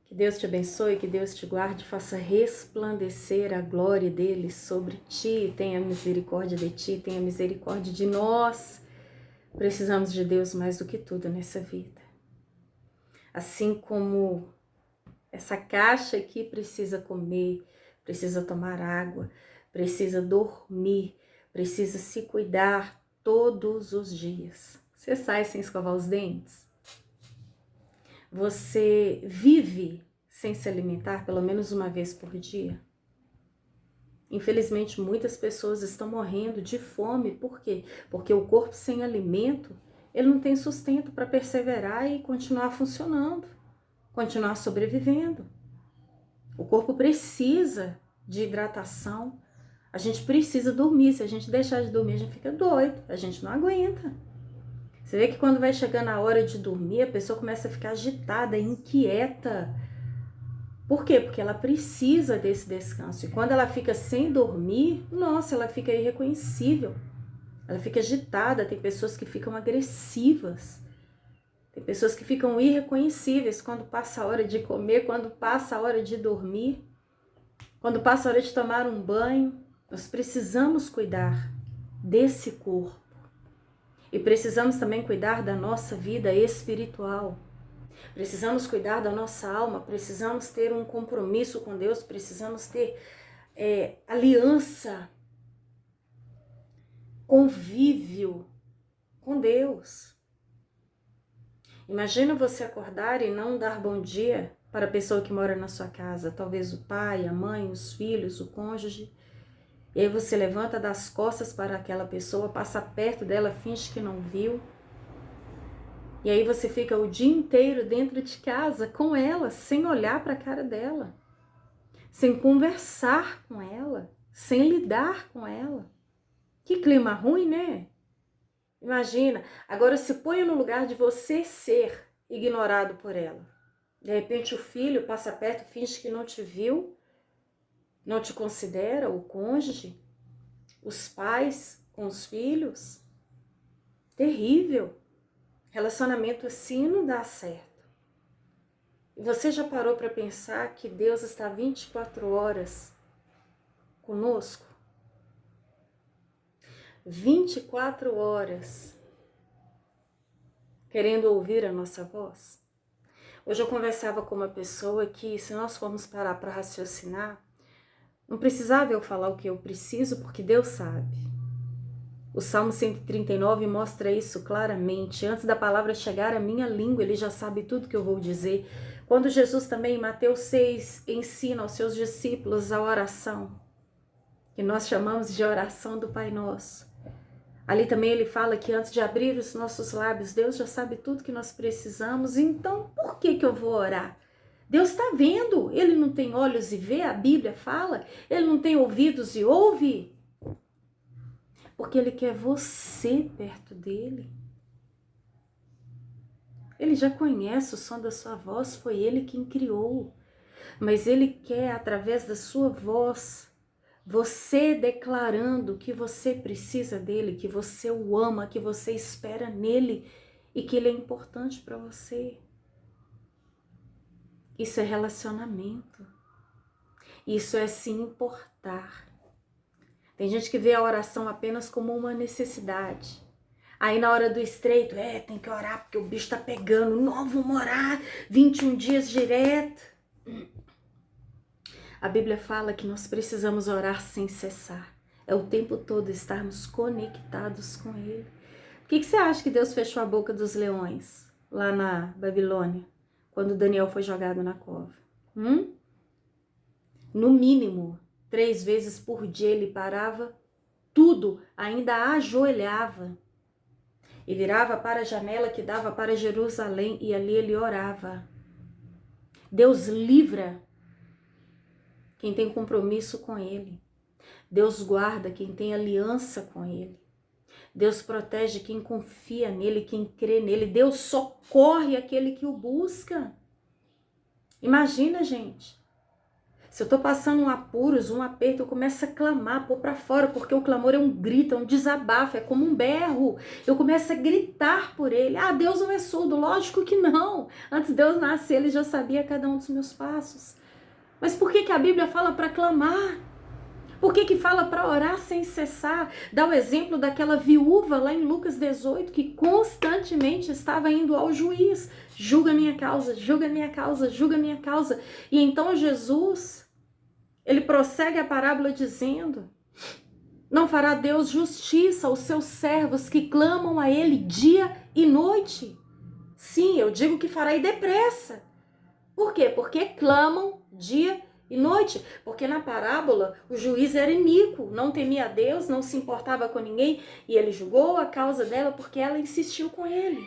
Que Deus te abençoe, que Deus te guarde, faça resplandecer a glória dele sobre ti, tenha misericórdia de ti, tenha misericórdia de nós. Precisamos de Deus mais do que tudo nessa vida. Assim como essa caixa aqui precisa comer, precisa tomar água, precisa dormir, precisa se cuidar todos os dias. Você sai sem escovar os dentes? Você vive sem se alimentar pelo menos uma vez por dia? Infelizmente, muitas pessoas estão morrendo de fome. Por quê? Porque o corpo sem alimento, ele não tem sustento para perseverar e continuar funcionando, continuar sobrevivendo. O corpo precisa de hidratação. A gente precisa dormir. Se a gente deixar de dormir, a gente fica doido. A gente não aguenta. Você vê que quando vai chegando a hora de dormir, a pessoa começa a ficar agitada, inquieta. Por quê? Porque ela precisa desse descanso. E quando ela fica sem dormir, nossa, ela fica irreconhecível. Ela fica agitada. Tem pessoas que ficam agressivas. Tem pessoas que ficam irreconhecíveis quando passa a hora de comer, quando passa a hora de dormir, quando passa a hora de tomar um banho. Nós precisamos cuidar desse corpo. E precisamos também cuidar da nossa vida espiritual. Precisamos cuidar da nossa alma, precisamos ter um compromisso com Deus, precisamos ter aliança, convívio com Deus. Imagina você acordar e não dar bom dia para a pessoa que mora na sua casa, talvez o pai, a mãe, os filhos, o cônjuge. E aí você levanta das costas para aquela pessoa, passa perto dela, finge que não viu. E aí você fica o dia inteiro dentro de casa com ela, sem olhar para a cara dela, sem conversar com ela, sem lidar com ela. Que clima ruim, né? Imagina, agora se põe no lugar de você ser ignorado por ela. De repente o filho passa perto, finge que não te viu, não te considera, o cônjuge, os pais com os filhos. Terrível. Relacionamento assim não dá certo. E você já parou para pensar que Deus está 24 horas conosco? 24 horas querendo ouvir a nossa voz? Hoje eu conversava com uma pessoa que, se nós formos parar para raciocinar, não precisava eu falar o que eu preciso, porque Deus sabe. O Salmo 139 mostra isso claramente. Antes da palavra chegar à minha língua, Ele já sabe tudo que eu vou dizer. Quando Jesus também, em Mateus 6, ensina aos seus discípulos a oração, que nós chamamos de oração do Pai Nosso. Ali também Ele fala que antes de abrir os nossos lábios, Deus já sabe tudo que nós precisamos. Então, por que eu vou orar? Deus está vendo. Ele não tem olhos e vê, a Bíblia fala. Ele não tem ouvidos e ouve. Porque Ele quer você perto dEle. Ele já conhece o som da sua voz, foi Ele quem criou. Mas Ele quer, através da sua voz, você declarando que você precisa dEle, que você o ama, que você espera nele e que Ele é importante para você. Isso é relacionamento. Isso é se importar. Tem gente que vê a oração apenas como uma necessidade. Aí na hora do estreito, tem que orar porque o bicho tá pegando. Não, vamos orar 21 dias direto. A Bíblia fala que nós precisamos orar sem cessar. É o tempo todo estarmos conectados com Ele. Por que você acha que Deus fechou a boca dos leões lá na Babilônia, quando Daniel foi jogado na cova? No mínimo, 3 vezes por dia ele parava tudo, ainda ajoelhava e virava para a janela que dava para Jerusalém e ali ele orava. Deus livra quem tem compromisso com Ele. Deus guarda quem tem aliança com Ele. Deus protege quem confia nele, quem crê nele. Deus socorre aquele que o busca. Imagina, gente. Se eu estou passando um apuros, um aperto, eu começo a clamar, pôr para fora, porque o clamor é um grito, é um desabafo, é como um berro. Eu começo a gritar por ele. Ah, Deus não é surdo, lógico que não. Antes de Deus nascer, ele já sabia cada um dos meus passos. Mas por que a Bíblia fala para clamar? Por que fala para orar sem cessar? Dá o exemplo daquela viúva lá em Lucas 18, que constantemente estava indo ao juiz. Julga minha causa, julga minha causa, julga minha causa. E então Jesus, ele prossegue a parábola dizendo: não fará Deus justiça aos seus servos que clamam a ele dia e noite? Sim, eu digo que fará e depressa. Por quê? Porque clamam dia e noite. Porque na parábola o juiz era iníquo, não temia a Deus, não se importava com ninguém, e ele julgou a causa dela porque ela insistiu com ele.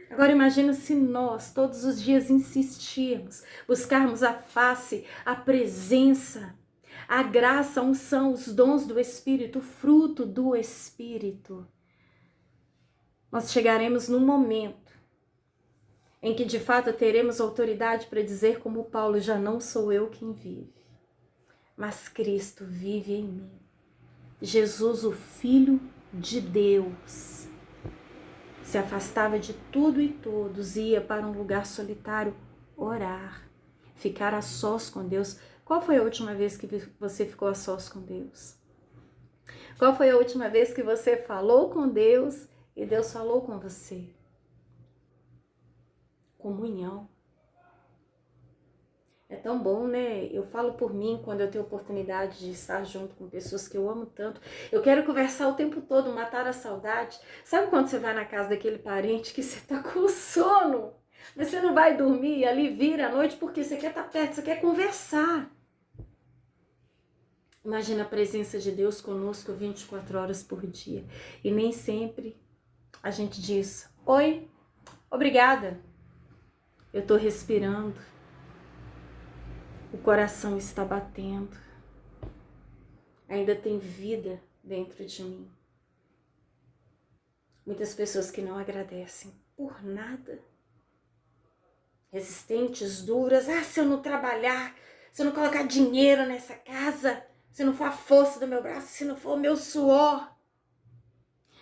Agora imagina se nós todos os dias insistirmos, buscarmos a face, a presença, a graça, a unção, os dons do Espírito, o fruto do Espírito. Nós chegaremos num momento em que de fato teremos autoridade para dizer como Paulo: já não sou eu quem vive, mas Cristo vive em mim. Jesus, o Filho de Deus, se afastava de tudo e todos, ia para um lugar solitário orar, ficar a sós com Deus. Qual foi a última vez que você ficou a sós com Deus? Qual foi a última vez que você falou com Deus e Deus falou com você? Comunhão. É tão bom, né? Eu falo por mim, quando eu tenho oportunidade de estar junto com pessoas que eu amo tanto. Eu quero conversar o tempo todo, matar a saudade. Sabe quando você vai na casa daquele parente que você tá com sono? Mas você não vai dormir e ali vira a noite porque você quer estar perto, você quer conversar. Imagina a presença de Deus conosco 24 horas por dia. E nem sempre a gente diz: oi, obrigada, eu tô respirando. O coração está batendo. Ainda tem vida dentro de mim. Muitas pessoas que não agradecem por nada. Resistentes, duras. Ah, se eu não trabalhar, se eu não colocar dinheiro nessa casa, se não for a força do meu braço, se não for o meu suor.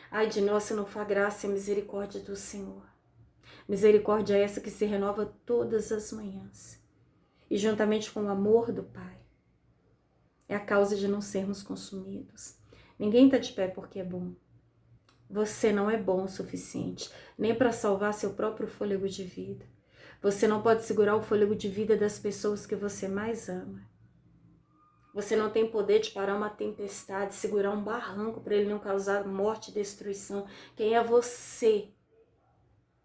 Ai de nós se não for a graça e a misericórdia do Senhor. Misericórdia é essa que se renova todas as manhãs. E juntamente com o amor do Pai, é a causa de não sermos consumidos. Ninguém está de pé porque é bom. Você não é bom o suficiente, nem para salvar seu próprio fôlego de vida. Você não pode segurar o fôlego de vida das pessoas que você mais ama. Você não tem poder de parar uma tempestade, segurar um barranco para ele não causar morte e destruição. Quem é você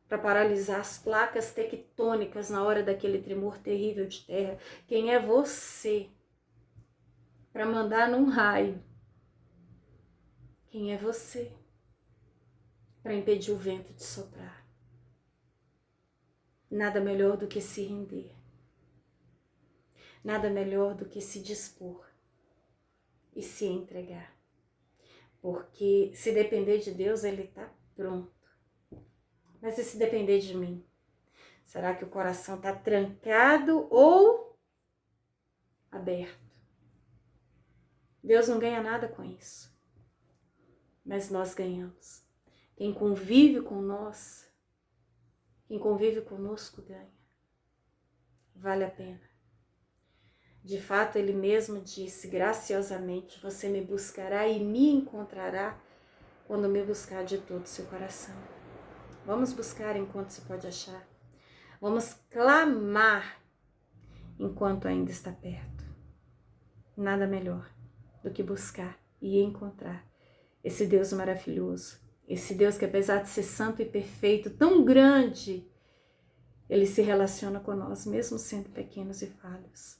para paralisar as placas tectônicas na hora daquele tremor terrível de terra? Quem é você para mandar num raio? Quem é você para impedir o vento de soprar? Nada melhor do que se render. Nada melhor do que se dispor e se entregar. Porque se depender de Deus, Ele está pronto. Mas e se depender de mim? Será que o coração está trancado ou aberto? Deus não ganha nada com isso. Mas nós ganhamos. Quem convive com nós, quem convive conosco ganha. Vale a pena. De fato, Ele mesmo disse graciosamente: você me buscará e me encontrará quando me buscar de todo o seu coração. Vamos buscar enquanto se pode achar. Vamos clamar enquanto ainda está perto. Nada melhor do que buscar e encontrar esse Deus maravilhoso. Esse Deus que, apesar de ser santo e perfeito, tão grande, Ele se relaciona com nós, mesmo sendo pequenos e falhos.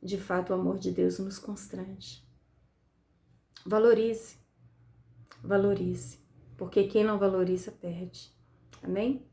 De fato, o amor de Deus nos constrange. Valorize, valorize, porque quem não valoriza perde. Amém?